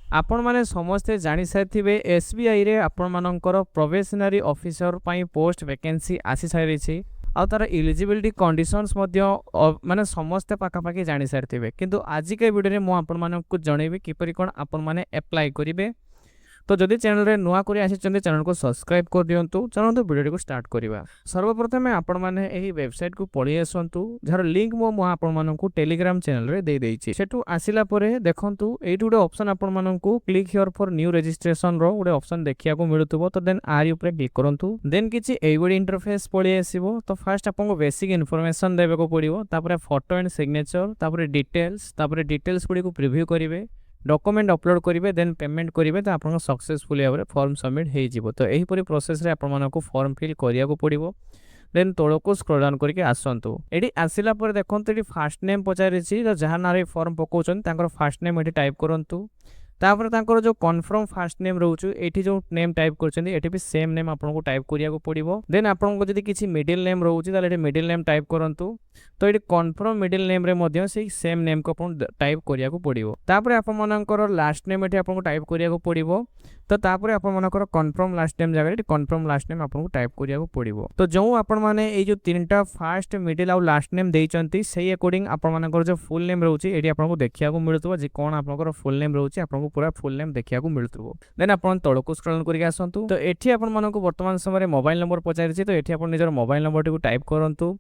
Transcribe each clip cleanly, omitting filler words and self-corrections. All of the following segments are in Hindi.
आपण माने समस्ते जानि सारिथिबे एसबीआई रे आपण मानकर प्रोबेशनरी ऑफिसर पई पोस्ट वैकेंसी आसी सारिछि आ तार एलिजिबिलिटी कंडीशंस मध्य माने समस्ते पाखापाखि जानि सारिथिबे किंतु आज के वीडियो रे मु आपण मानकु जणेबी किपरि कोन आपण माने अप्लाई करिवे। तो जदि चैनल रे नुआ करी आसिचंदी चैनल को सब्सक्राइब कर दियंतु। चलंतु वीडियो को स्टार्ट करिवा। सर्वप्रथम आपण माने एही वेबसाइट को पळि आसंतु जार लिंक मो आपण मानकु टेलीग्राम चैनल रे दे देइछि। सेटु आसिला परे देखंतु एठी गुडे ऑप्शन आपण मानकु click here for new registration रो गुडे ऑप्शन देखिया को मिलुतबो। तो देन आर ऊपर क्लिक करंतु। देन किछि एई गुडे इंटरफेस पळि आसीबो। तो फर्स्ट आपन को बेसिक इन्फॉर्मेशन देबे को पड़िबो, तापरे फोटो एंड सिग्नेचर, तापरे डिटेल्स गुडी को प्रीव्यू करिवे, डॉक्यूमेंट अपलोड करेंगे, देन पेमेंट करेंगे, तो आप सक्सेसफुली भाव में फॉर्म सबमिट हो। तो यहीपरी प्रोसेस रे आपको फॉर्म फिल करिया पड़ो। देन तौक को स्क्रॉल डाउन करके आसतु। ये आसला देखो ये फास्ट नेम पचारि, तो जहाँ ना फॉर्म पकाउछन फास्ट नेम ये टाइप करूँ। तापर तांकर जो कन्फर्म फास्ट नेम रोचु एठी जो नेम टाइप करछन्ती एठी भी सेम नेम आपनको टाइप करिया को पड़िबो। देन आपनको जदि किछि मिडिल नेम रोचि ताले एठी मिडिल नेम टाइप करंतु। तो एठी कन्फर्म मिडिल नेम रे मध्य से सेम नेम को आपन टाइप करिया को पड़िबो। तापर आपन मनकर लास्ट नेम एठी आपनको टाइप करिया को पड़िबो। तो तापर आपन मनकर कन्फर्म लास्ट नेम जगह एठी कन्फर्म लास्ट नेम आपनको टाइप करिया को पड़िबो। तो जो आपन माने ए जो तीनटा फास्ट मिडिल आ लास्ट नेम देइचंती सेही अकॉर्डिंग आपन मनकर जो फुल नेम रोचि एठी आपनको देखिया को मिलतबो जे कोन आपनकर फुल नेम रोचि आपनको पूरा फुल नेम देखिया को मिलतबो। देन आपन तळ को स्क्रॉल करके आसंतु। तो एठी आपन मानको वर्तमान समय रे मोबाइल नंबर पचारिछि, तो एठी आपन निजर मोबाइल नंबर टी को टाइप करंतु।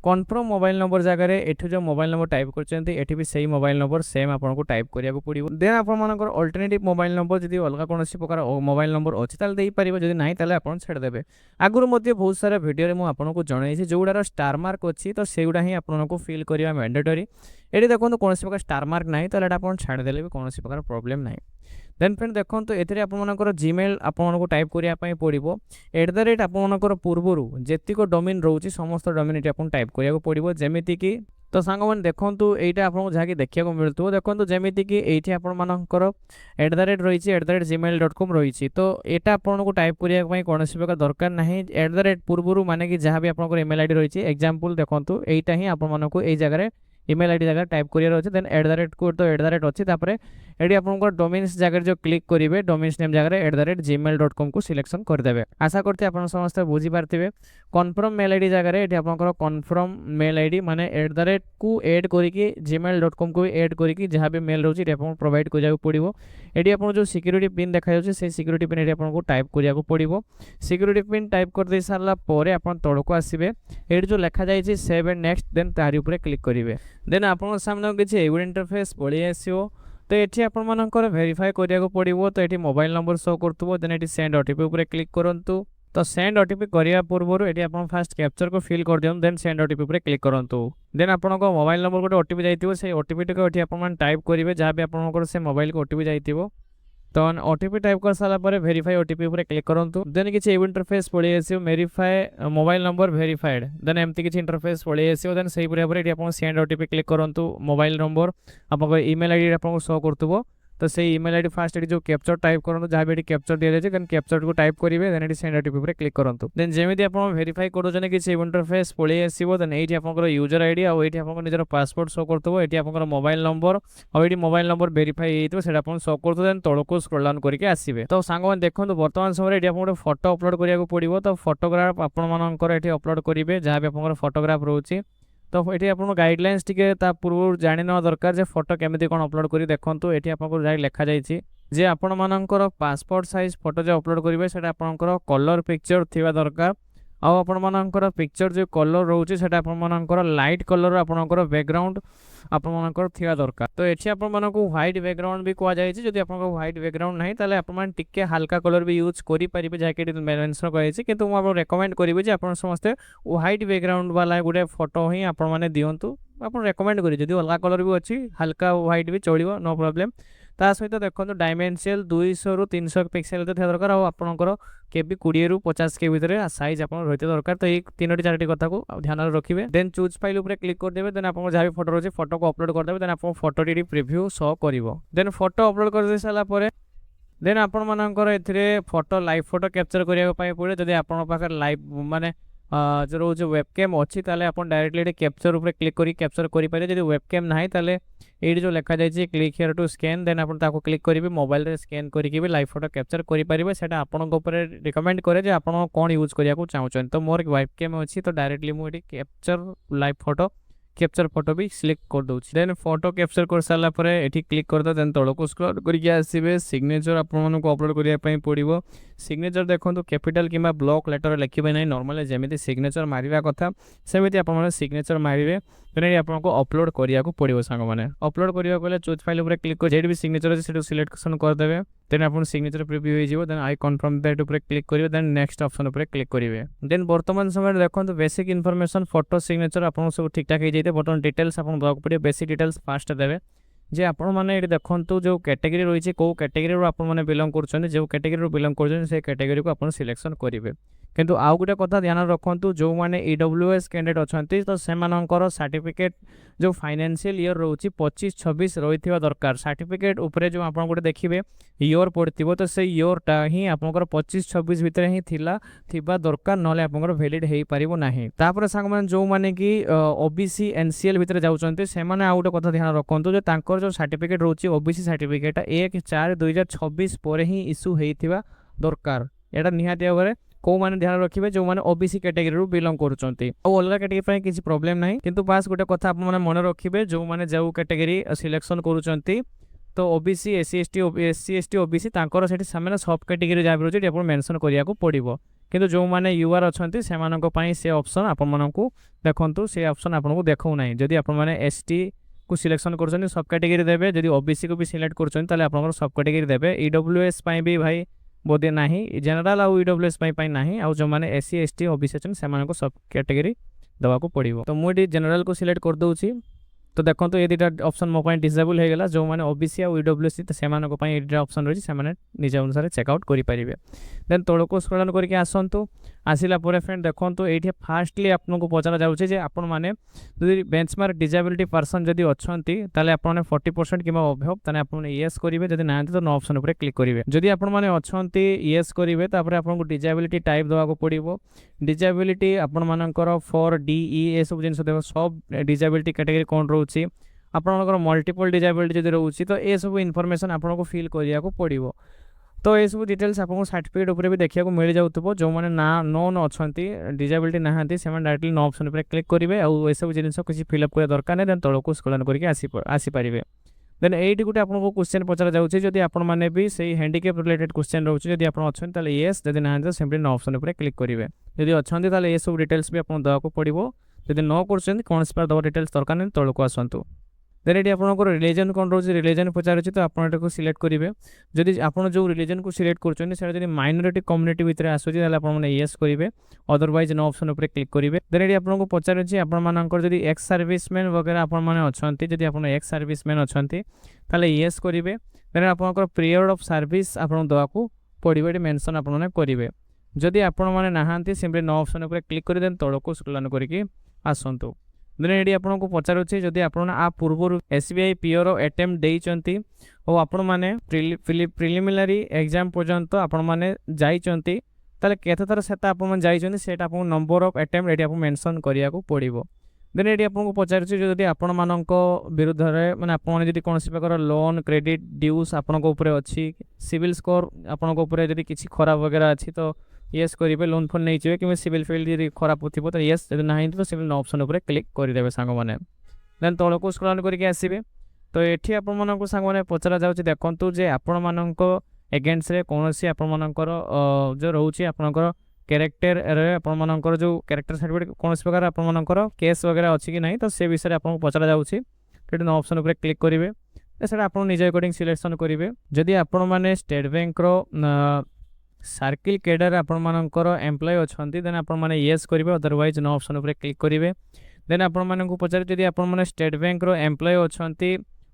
कन्फर्म मोबाइल नंबर जगह रे एठी जो मोबाइल नंबर टाइप करछन्ती एठी भी सेही मोबाइल नंबर सेम आपनको टाइप करिया को पड़िबो। देन आपन मानकर अल्टरनेटिव मोबाइल नंबर जदि अलगा कोनोसी प्रकार मोबाइल नंबर अछि ताले देई परिबो, जदि नाही ताले आपन छेड़ देबे। आगुर मध्ये बहुत सारा वीडियो रे मु आपनको जणाइछि जोडार स्टार मार्क अछि, तो सेउडा ही आपनको फिल करिया मैंडेटरी। एठी देखो कोनोसी प्रकार स्टार मार्क नाही ताले एटा आपन छाड़ देले भी कोनोसी प्रकार प्रॉब्लम नाही। देन फ्रेंड देखो तो एथिरे आपनकर जीमेल आपनको टाइप करिया पई पड़िबो। @ आपनकर पूर्वरु जेतिको डोमेन रहउछि समस्त डोमेन एठी आपन टाइप करिया को पड़िबो। जेमिति कि तो सांग मन देखंतु एटा आपनको जाके देखिया को मिलतबो। देखंतु जेमिति कि एठी आपन मानकर @ रहिछि @gmail.com रहिछि। तो एटा आपनको टाइप करिया पई कोनोसी प्रकार दरकार नाही। @ पूर्वरु माने कि जहां भी आपनकर ईमेल आईडी रहिछि, एग्जांपल देखंतु एटा ही आपन मानको एई जगह रे ईमेल आईडी जगह टाइप करियर अछि। देन @ को तो @ अछि, तापरे एडी आपनको डोमेन्स जगह जो क्लिक करिवे डोमेन्स नेम जगह रे @gmail.com को सिलेक्शन कर देबे। आशा करते आपन समस्त बुझी पारथिबे। कन्फर्म मेल आईडी जगह रे एडी आपनकर कन्फर्म मेल आईडी माने @ को ऐड करिकि gmail.com को ऐड करिकि जहां भी मेल रहउछि एडी आपन प्रोवाइड करिया पड़िबो। एडी आपन जो सिक्यूरिटी पिन देखा जाउछि से सिक्यूरिटी पिन एडी आपन को टाइप करिया को पड़िबो। सिक्यूरिटी पिन टाइप कर दे सारला परे आपन तळ को आसीबे। एडी जो लिखा जाइछि सेव एंड नेक्स्ट, देन तारि ऊपर क्लिक करिवे। देन आपन सामने किछि एवो इंटरफेस पळि आसीओ। तो एठी आपन मानकर वेरीफाई करिया को पड़िबो। तो एठी मोबाइल नंबर शो करतबो। देन एठी सेंड ओटीपी ऊपर क्लिक करंतु। तो सेंड ओटीपी करिया पूर्वरु एठी आपन फास्ट कैप्चर को फिल कर दियम। देन सेंड ओटीपी ऊपर क्लिक करंतु। देन आपन को मोबाइल नंबर को ओटीपी जाइतिबो, से ओटीपी टिको एठी आपन मान टाइप करिवे जहां भी आपन को से मोबाइल को ओटीपी जाइतिबो। तो ओटीपी टाइप कर सारा पर वेरीफाई ओटीपी ऊपर क्लिक करंतु। देन किछि एव इंटरफेस पळि आसीओ verify mobile number verified. Then एम्ति किछि इंटरफेस पळि आसीओ। देन सेही पुरा एठी आपन सेंड ओटीपी क्लिक करंतु। मोबाइल नंबर आपन ईमेल आईडी आपन को शो करतबो। तो से ईमेल आईडी फास्ट एटी जो कैप्चर टाइप करंतु, जहां भी एटी कैप्चर दिया जाय छै देन कैप्चर को टाइप करिवे। देन एटी सेंड ओटीपी ऊपर क्लिक करंतु। देन जेमिति आपन वेरीफाई करू जने किछि इंटरफेस पळि आसीबो। देन एठी आपन यूजर आईडी आ एठी आपन निजर पासवर्ड शो करतबो। एठी आपन मोबाइल नंबर आ एठी मोबाइल नंबर वेरीफाई हेइतो सेटा आपन शो करतु। देन तळ को स्क्रॉल डाउन करके आसीबे। तो सांग मन देखंतु वर्तमान समय एठी आपन फोटो अपलोड करिया को पड़िबो। तो फोटोग्राफ आपन मानकर एठी अपलोड करिवे जहां भी आपन फोटोग्राफ रहउछि। तो ये आपन गाइडलाइंस टिके ता पूर्व जानि न दरकार जे फोटो केमिति कोन अपलोड करी। देखंतु एठी आपन जाय लेखा जायछि जे आपन मानकर पासपोर्ट साइज फोटो जे अपलोड करिवे सेटा आपनकर कलर पिक्चर थिबा दरकार। आ आपण मानकर पिक्चर जो कलर रोचे सेटा आपण मानकर लाइट कलर आपनकर बैकग्राउंड आपण मानकर थिया दरकार। तो एठी आपण मानको व्हाइट बैकग्राउंड भी कोआ जाय छै। जदि आपण व्हाइट बैकग्राउंड नाही ताले आपण मान टिके हल्का कलर भी यूज करि परिबे जैकेट मेंशन करै छै। किंतु हम रेकमेंड करिवे जे आपण समस्त व्हाइट बैकग्राउंड वाला गुडे फोटो ही आपण माने दियंतु। आपण रेकमेंड करि जदि अलगा कलर भी अछि हल्का व्हाइट भी चलिबो, नो प्रॉब्लम। ता सहित देखो डायमेंशियल 200 रु 300 पिक्सेल तो दरकार। आपंकर केबी 20 रु 50 के भीतर साइज आप रही दरकार। तो ये 3टी 4टी कथा को ध्यान रखिए। देन चूज फाइल ऊपर क्लिक कर देबे। देन आपन जहाँ भी फोटो रही फोटो को अपलोड कर देबे। देन आप फोटोटी प्रिव्यू शो करिवो। देन फोटो अपलोड कर दे साला परे देन आपण मानकर एथिरे फोटो लाइव फोटो कैप्चर करिया पय पड़े। जदि आपण पाखर लाइव माने जो रोज वेबकैम अच्छी ताले अपन डायरेक्टली कैप्चर ऊपर क्लिक करी कैप्चर करि पारे जदि वेबकैम नाही ताले एडी जो लिखा जाय click here to scan then अपन ताको क्लिक करिवे मोबाइल रे स्कैन करिकि भी लाइव फोटो कैप्चर करि पारिबे सेटा आपन ऊपर रिकमेंड करे जे आपन कोन यूज करिया को चाहउछन तो मोर वेबकैम अछि तो डायरेक्टली मु eighty capture live photo capture photo भी सिलेक्ट कर दूची देन फोटो कैप्चर कर सारा पर एठी क्लिक कर दो देन तळको स्क्रॉल करिके आसीबे सिग्नेचर आपन मन को अपलोड करिया पई पड़िबो सिग्नेचर देखंतु कैपिटल किबा ब्लॉक लेटर लिखिबे नै नॉर्मली जेमिति सिग्नेचर मारिबा कथा सेमिति आपन मन सिग्नेचर मारिबे देन आपन को अपलोड करिया को पड़िबो सांग माने अपलोड करिया कोले चूज फाइल ऊपर क्लिक कर जेडी भी सिग्नेचर अछि सेटु सिलेक्शन कर देबे देन आपन सिग्नेचर प्रीव्यू हो जिवो देन आई कंफर्म दैट ऊपर क्लिक करिवे देन नेक्स्ट ऑप्शन ऊपर क्लिक करिवे देन वर्तमान समय देखंतु बेसिक इन्फॉर्मेशन फोटो सिग्नेचर आपन सब ठीक ठाक हे जैते बटन डिटेल्स आपन दବାକୁ पड़ियो बेसिक डिटेल्स फास्ट देबे जे आपण माने एटी देखंतु जो कैटेगरी रहिछि को कैटेगरी रो आपण माने बिलोंग करछन जो कैटेगरी रो बिलोंग करछन से कैटेगरी को आपण सिलेक्शन करिवे किंतु आउ गुटे कथा ध्यान रखंतु जो माने ईडब्ल्यूएस कैंडिडेट अछंती तो सेमानंकर सर्टिफिकेट जो फाइनेंशियल ईयर रहउछि 25-26 रहिथिबा दरकार सर्टिफिकेट ऊपर जो आपण गुटे देखिबे ईयर पड़तिबो तो से ईयर टा ही आपनकर 25-26 भितर ही थिबा दरकार नले आपनकर वैलिड हेई पारिबो नाही तापर संग माने जो माने कि ओबीसी एनसीएल भितर जाउचंती से माने आउ गुटे कथा ध्यान रखंतु जे तांकर जो सर्टिफिकेट रहउछि ओबीसी सर्टिफिकेट 1/4/2026 पर ही इशू हेइथिबा दरकार एटा निहाती भाबरे को माने ध्यान रखिबे जो माने ओबीसी कैटेगरी रू बिलोंग करूचंती ओ अलगा कैटेगरी पय किछि प्रॉब्लम नाही किंतु पास गुटे कथा आपन माने मन रखिबे जो माने जाऊ कैटेगरी सिलेक्शन करूचंती तो ओबीसी एससी एसटी ओबीसी तांकर सेठी सामने सब कैटेगरी जा बिरोछि आपण मेंशन करिया को पड़िबो किंतु जो माने यूआर अछंती सेमानक पय से ऑप्शन आपन मानकू देखंतु से ऑप्शन आपन को देखौ नाही जदि आपन माने एसटी को सिलेक्शन करछन सब कैटेगरी देबे जदि ओबीसी को भी सिलेक्ट करछन ताले आपन सब कैटेगरी देबे ईडब्ल्यूएस पय भी भाई बोधे नाही जनरल आउ ईडब्ल्यूएस पय नाही आउ जो माने एससी एसटी ओबीसी अछन सेमानक सब कैटेगरी दवा को पड़िबो तो मु जनरल को सिलेक्ट कर दोउची तो देखो ये दुटा ऑप्शन मो डिसेबल हो गला जो मैंने ओबीसी और ईडब्ल्यूएस तो सेमानक पय ये दुटा ऑप्शन रही से निज अनुसार चेकआउट करि परिबे देन तळको स्क्रॉल करके आसंतु आसिला परे फ्रेंड देखंतु एठी फास्टली आपनको पचरा जाउछे जे आपन माने जदि बेंचमार्क डिसेबिलिटी पर्सन जदि अछंती ताले आपन माने 40% किबा अभव ताने आपन यस करिवे जदि नांती तो नो ऑप्शन ऊपर क्लिक करिवे जदि आपन माने अछंती यस करिवे तापर आपनको डिसेबिलिटी टाइप दवा को पड़िबो डिसेबिलिटी आपन मानकर फॉर डीई ए सब जिंस देखो सब डिसेबिलिटी कैटेगरी कोन रहउची आपनकर मल्टीपल डिसेबिलिटी जदि रहउची तो ए सब इन्फॉर्मेशन आपनको फिल करिया को पड़िबो तो ये सब डिटेल्स आपको सर्टिफिकेट ऊपर भी देखा मिल जाऊँ जो मैंने ना नोन अच्छा डिसेबिलिटी नहांती से डायरेक्टली नो ऑप्शन पर क्लिक करेंगे और सब जिन किसी फिलअप करने दरकार नहीं देन तौक स्क्रोल करके आसीपारे देन एटी गोटे आपको क्वेश्चन पचरा जाऊँगी जदि आप भी सही हैंडिकैप रिलेटेड क्वेश्चन रोचे जब आप अच्छा येस जब ना तो सिंपली नो ऑप्शन पर क्लिक करेंगे जब अच्छा ये सब डिटेल्स भी आपको देवाक पड़ो जब न कर कौन से दवा डिटेल्स दरकार नहीं तौक आसतु देन ये आपंकर रिलीजन कौन रोचे रिलीजन पचार तो आप सिलेक्ट करेंगे जदि आप जो रिलीजन को सिलेक्ट कर माइनॉरिटी कम्युनिटी भितर आसूँ आपने येस करेंगे अदरवाइज नो ऑप्शन पर क्लिक करेंगे देन ये आपको पचार जब एक्स सर्विसमैन वगैरह आपंटे जब आप एक्स सर्विसमैन अच्छा ताले येस करेंगे देन आपंकर पीरियड ऑफ सर्विस आप देवाक पड़ो ये मेंशन आपने करेंगे जदि आपण नहांती सिंपली नो ऑप्शन पर क्लिक कर देन तौक स्क्रोल करके आसतु देन ये आपको पचारुचे जदि आप पूर्व एसबीआई पीओर अटेम्प्ट देइचंती और आपण माने प्रिलिमिनरी एग्जाम पर्यंत आपण माने जाइचंती ताले केते थर सेता आपण माने जाइचंती सेटा आपको नंबर ऑफ अटेम्प्ट एटी आपको मेंशन करिया को पड़िबो देन ये आपको पचारुचे जदि आपण मानक विरुद्ध रे माने आपण जदि कोनसी प्रकार लोन क्रेडिट ड्यूज आपण को ऊपर अछि सिविल स्कोर आपण को ऊपर जदि किछि खराब वगैरह अछि तो येस करेंगे लोन फोन नहीं चाहिए कि सिविल फील्ड खराब हो तो येस जब ना तो सिविल नो ऑप्शन पर क्लिक करदे सांग मैंने देन तौक स्क्रॉल करके आसबे तो ये आपको सांग मैंने पचरा जाऊँगी देखूँ जे आपण मानक एगेन्स्ट रे कौन सी आपणकर जो रोचे आपणकर कैरेक्टर आपणकर जो कैरेक्टर सर्टिफिकेट कौन प्रकार आपणकर केस वगैरह अच्छी कि नहीं तो से विषय आपको पचरा जाऊँगी नो ऑप्शन पर क्लिक करेंगे सेटा आप निज अकॉर्डिंग सिलेक्शन करेंगे जदि आपण मैंने स्टेट बैंक सर्किल कैडर आपणकर एम्प्लॉय अच्छा देन आपने येस करेंगे अदरवाइज नो ऑप्शन पर क्लिक करेंगे देन आपको पचारे जदि आपने स्टेट बैंक एम्प्लॉय अच्छा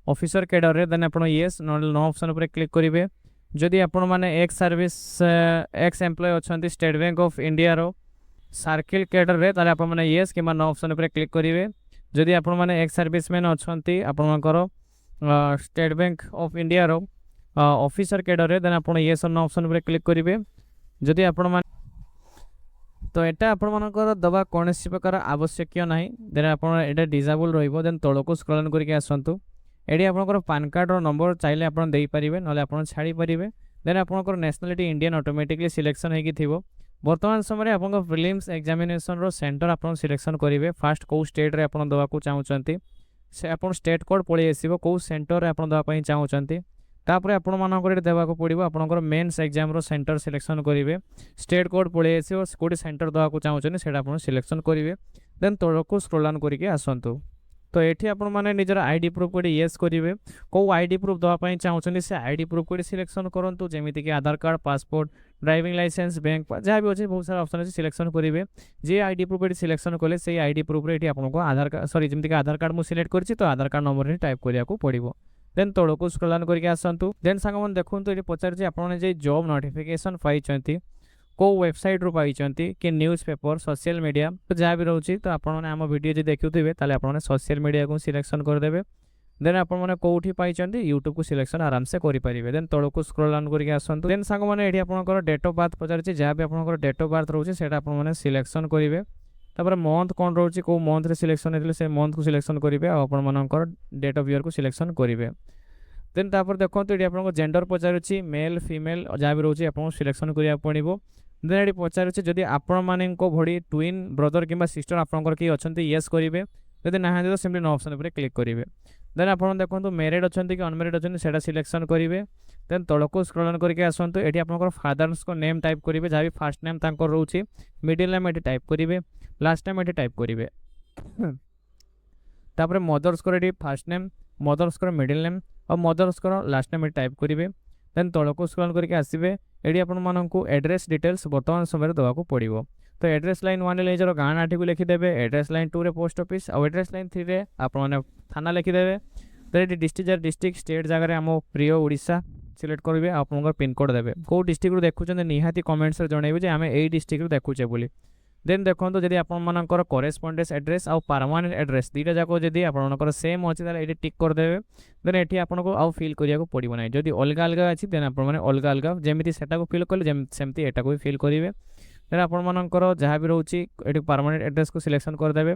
ऑफिसर कैडर रे देन आप येस नो ऑप्शन पर क्लिक करेंगे जदि आपने एक्स सर्विस एक्स एम्प्लॉय अच्छा स्टेट बैंक ऑफ इंडिया रो सर्किल कैडर रे ताले आपने येस कि नो ऑप्शन पर क्लिक करेंगे जदि आपने एक्स सर्विसमैन अच्छा आपणकर स्टेट बैंक ऑफ इंडिया रो ऑफिसर कैडर रे देन आप येस नो ऑप्शन पर क्लिक करेंगे जदि आपण तो एटा आपण मानकर दबा कोनसी प्रकार आवश्यक नाही देन आपण एटा डिसेबल रहइबो देन तळको स्क्रॉल करके आसंतु एडी आपनकर पैन कार्ड रो नंबर चाहिले आपण देई परिबे नले आपण छाडी परिबे देन आपनकर नेशनलिटी इंडियन ऑटोमेटिकली सिलेक्शन हेकी थिबो वर्तमान समय आपनकर प्रीलिम्स एग्जामिनेशन रो सेंटर आपण सिलेक्शन करिवे फर्स्ट को स्टेट रे आपण दवा को चाहउचंती से आपण स्टेट कोड पळि आसीबो को सेंटर रे आपण दवा पई चाहउचंती तापर आपण मानकर देवा को पड़ो आपंकर मेन्स एग्जाम रो सेंटर सिलेक्शन करेंगे स्टेट कोड पड़े आसो कौटी सेंटर देवा को चाहते से सिलेक्शन करेंगे देन तल को स्क्रोल डाउन करके आसतु तो ये आपण मैंने निजर आईडी प्रूफ कोड येस करेंगे कौ आईडी प्रूफ देवाई चाहते से आईडी प्रूफ कोड सिलेक्शन करूँ जमीक Aadhaar card passport driving licence bank जहाँ भी अच्छे बहुत सारा ऑप्शन अच्छे सिलेक्शन करेंगे जे आईडी प्रूफ ये सिलेक्शन कले से आईडी प्रूफ ये आपको आधार कार्ड सॉरी जमीक आधार कार्ड मुझे सिलेक्ट कर तो आधार कार्ड नंबर ही टाइप करने पड़ो देन तौक को स्क्रॉल डाउन करके आसतु देन सांग मैंने देखूँ ये पचार आपने जॉब नोटिफिकेशन पाई को वेबसाइट रू पाई कि न्यूज़ पेपर सोशल मीडिया तो जहाँ भी रोचे तो आपने आम वीडियो जो देखुवे आपने सोशल मीडिया को सिलेक्शन करदे देन आपने कौटी पाई यूट्यूब को सिलेक्शन आराम से करेंगे देन तौक को स्क्रॉल डाउन करके आसतु देन सांग मैंने ये आपंकर डेट ऑफ बर्थ पचार जहाँ भी आपंकर डेट ऑफ बर्थ रोचे से आपने सिलेक्शन करेंगे तापर मंथ कौन रोचे कौ मंथ रे सिलेक्शन होते से मंथ को सिलेक्शन करेंगे आपंकर डेट ऑफ ईयर को सिलेक्शन करेंगे देन तापर देखो ये आपको जेंडर पचार मेल फीमेल जहाँ भी रोचे आपको सिलेक्शन करा पड़ो देन ये पचार जदि आपण मान भड़ी ट्विन ब्रदर कि सिस्टर आपंकर किए अच्छा येस करेंगे जदि ना तो सिंपली नो ऑप्शन पर क्लिक करेंगे देन आप देखो मैरिड अच्छा कि अनमेरिड अच्छा से सिलेक्शन करेंगे देन तौक को स्क्रॉल डाउन करके आसतु ये आपंकर फादर्स को नेम टाइप करेंगे जहाँ भी फास्ट नेम तक रोचे मिडिल नेम ये टाइप करेंगे लास्ट नेम ये टाइप करेंगे तापर मदर्स को फास्ट नेम मदर्स को मिडिल नेम और मदर्स को लास्ट नेम टाइप करेंगे देन तौक को स्क्रॉल करके आसवे ये आपको एड्रेस डिटेल्स बर्तमान समय देवा पड़ो तो एड्रेस लाइन 1 ले निजर गाँ नाटी को लिखिदेवे एड्रेस लाइन 2 रे पोस्ट ऑफिस और एड्रेस लाइन 3 रे आपने थाना लिखिदेवे तो डिस्ट्रिक्ट डिस्ट्रिक्ट स्टेट जगह आम प्रिय ओडिशा सिलेक्ट करेंगे आपंकर पिनकोड देवे कौ डिस्ट्रिक्ट देखुं निहाती कमेंट्स जनइबे जे आम यही डिस्ट्रिक्ट देखुचे बोली देन देखो जदि आपर करेस्पॉन्डेंस एड्रेस और परमानेंट एड्रेस दुईटा जाक जदि आपर सेम अच्छे ये टिक करदे देन ये आपको आउ फिल करा पड़ो ना जदि अलग अलग अच्छी देन आपने अलग अलग जमी से फिल कले सेमती यहाँ भी फिल करेंगे देन आपर जहाँ भी रोचे ये परमानेंट एड्रेस को सिलेक्शन करदे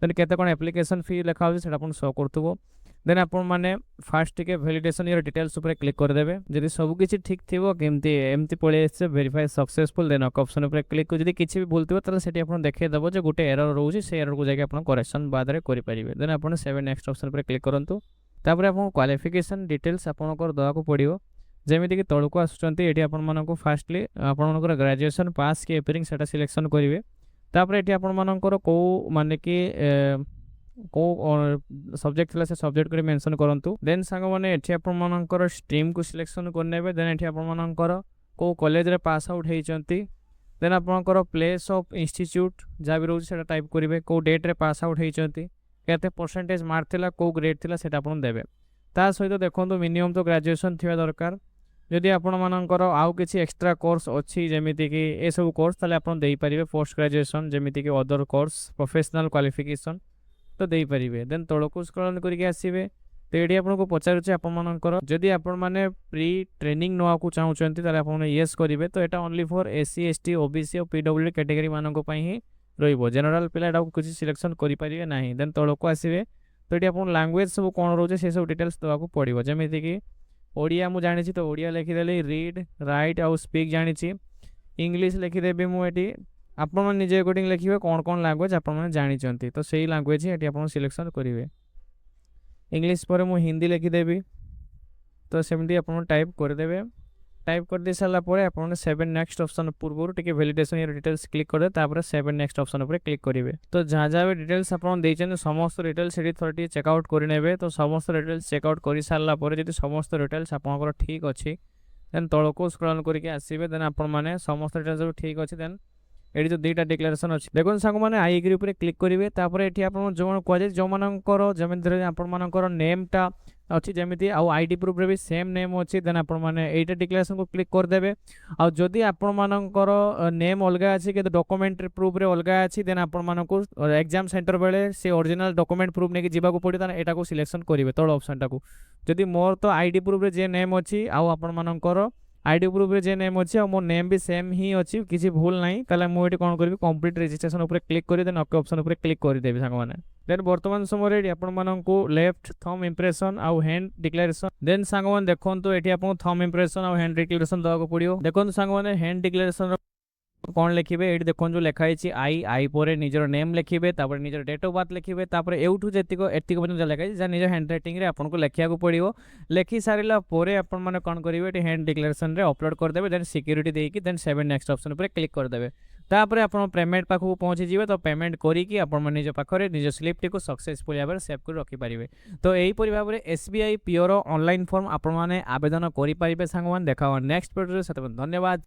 देन केते कौन एप्लिकेशन फी लिखा हो आपको शो करूँ देन आपने फास्ट टिके वैलिडेशन ईयर डिटेल्स उपर क्लिक करदे जदि सबकि ठीक थी केमती एमती पड़े वेरीफाई सक्सेसफुल देन ऑप्शन पर क्लिक कर किसी भी भूल थो से देखदेव जो गोटे एरर रोचे से एरर को जाकर करेक्शन बाद में करेंगे देन आप सेव नेक्स्ट ऑप्शन पर क्लिक करूँ तापर आप क्वालिफिकेशन डिटेल्स आपंकर देवा पड़ो जमीक तौक को आसुँच ये आपको फास्टली आपंकर ग्रेजुएशन पास कि एपियरिंग से सिलेक्शन करेंगे तापर ये आपंकर कौ माने कि को सब्जेक्ट थी से सब्जेक्ट को मेंशन करूँ देन सांग मैंने ये आपंकर स्ट्रीम को सिलेक्शन करने देन ये आपंकर कौ कॉलेज रे पास आउट होती देन आपंकर प्लेस ऑफ इंस्टीट्यूट जहाँ भी रोचे टाइप करेंगे कौ डेट रे पास आउट होती केते परसेंटेज मार्क थिला कौ ग्रेड थिला सेटा आपन देबे ता सहित देखो मिनिमम तो ग्रेजुएशन थिबा दरकार जदि आपण मानकर आउ किछि एक्स्ट्रा कोर्स अछि जेमिति कि ए सब कोर्स ताले आपन देई परिबे पोस्ट ग्रेजुएशन जेमिति कि अदर कोर्स प्रोफेशनल क्वालिफिकेशन तो देई परिबे देन तळको स्क्रॉल करके आसीबे तो ये आपको पचारुचे आपनकर जदि आपण माने प्री ट्रेनिंग नवा को चाहउचंती ताले आपण यस करिवे तो एटा only for SC ST OBC और पीडब्ल्यूडी कैटेगरी मानक पई ही रहिबो जनरल पिला एटा कुछ सिलेक्शन करि परिबे नाही देन तळको आसीबे तो ये आपन लैंग्वेज सब कोन रोचे से सब डिटेल्स देवा को पड़िबो जेमिति कि ओडिया मु जानि छी तो ओडिया लिखि देले रीड राइट और स्पीक जानि छी इंग्लिश लिखि देबे मु एटी आपण निजे अकॉर्डिंग लिखिबे कोन कोन लैंग्वेज आपण जानि चंती तो सेही लैंग्वेज ही एटी आपण सिलेक्शन करिवे इंग्लिश पर मु हिंदी लिखि देबी तो सेमती आपण टाइप कर देबे टाइप कर दे साला परे आपण 7 नेक्स्ट ऑप्शन पूर्व टिके वैलिडेशन या डिटेल्स क्लिक कर दे तापर 7 नेक्स्ट ऑप्शन ऊपर क्लिक करिवे तो जहाँ जहाँ भी डिटेल्स आपण देइछन समस्त डिटेल्स एडी थोड़ी चेक आउट करि नेबे तो समस्त डिटेल्स चेक आउट करि साला परे जदि समस्त डिटेल्स आपनकर ठीक अछि देन तळको स्क्रॉल करके आसीबे देन आपण माने समस्त डिटेल्स ठीक अछि देन एडी जो दुईटा डिक्लेरेशन अछि देखन सांग माने आई एग्री ऊपर क्लिक करिवे तापर एठी आपण जो कहजे जो मानकर जमिन आपण मानकर नेम टा अच्छी जमीती आउ आईडी प्रूफ रे भी सेम नेम अच्छी देन आपण माने एटा डिक्लेरेशन को क्लिक कर देबे आ जदी आपण मानकर नेम अलगा अछि के डॉक्यूमेंट प्रूफ रे अलगा अछि देन आपण मानको एग्जाम सेंटर बेले से ओरिजिनल डॉक्यूमेंट प्रूफ नेकी जीवा को पड़ी ताने एटा को सिलेक्शन करिवे तळ ऑप्शन टा को जदी मोर तो आईडी प्रूफ रे जे नेम अछि आउ आपण मानकर आईडी प्रूफ रे जे नेम अछि आ मो नेम भी सेम ही अछि किछि भूल नाही ताले मु एटी कोन करबी कंप्लीट रजिस्ट्रेशन ऊपर क्लिक करी देन ओके ऑप्शन ऊपर क्लिक करी देबी संग माने देन वर्तमान समय रे आपण माननकु लेफ्ट थंब इंप्रेशन आउ हैंड डिक्लेरेशन देन संग माने देखंतु एटी आपण थंब इंप्रेशन आउ हैंड डिक्लेरेशन दवा को पड़ियो देखंतु संग माने हैंड डिक्लेरेशन कौन लिखिबे एटी देखो जो लिखा है आई पर निजर नेम लिखिबे तापर निजर डेट ऑफ बर्थ लिखिबे तापर एउठू जेतिको एतिको पर्यंत लिखा है जा निजर हैंड राइटिंग रे आपन को लिखिया को पड़ियो लिखि सारिला पोरे आपन माने कोन करिवे एटी हैंड डिक्लेरेशन रे अपलोड कर देबे देन सिक्योरिटी देकी देन 7 नेक्स्ट ऑप्शन ऊपर क्लिक कर देबे तापर आपन पेमेंट पाखु पहुंची जिवे तो पेमेंट करी कि आपन निज पाखरे निज स्लिप टी को सक्सेसफुल भाबरे सेव कर रखि परिबे तो एही परि भाबरे एसबीआई पियोर ऑनलाइन फॉर्म आपन माने आवेदन करि परिबे संगमान देखाओ नेक्स्ट वीडियो रे धन्यवाद।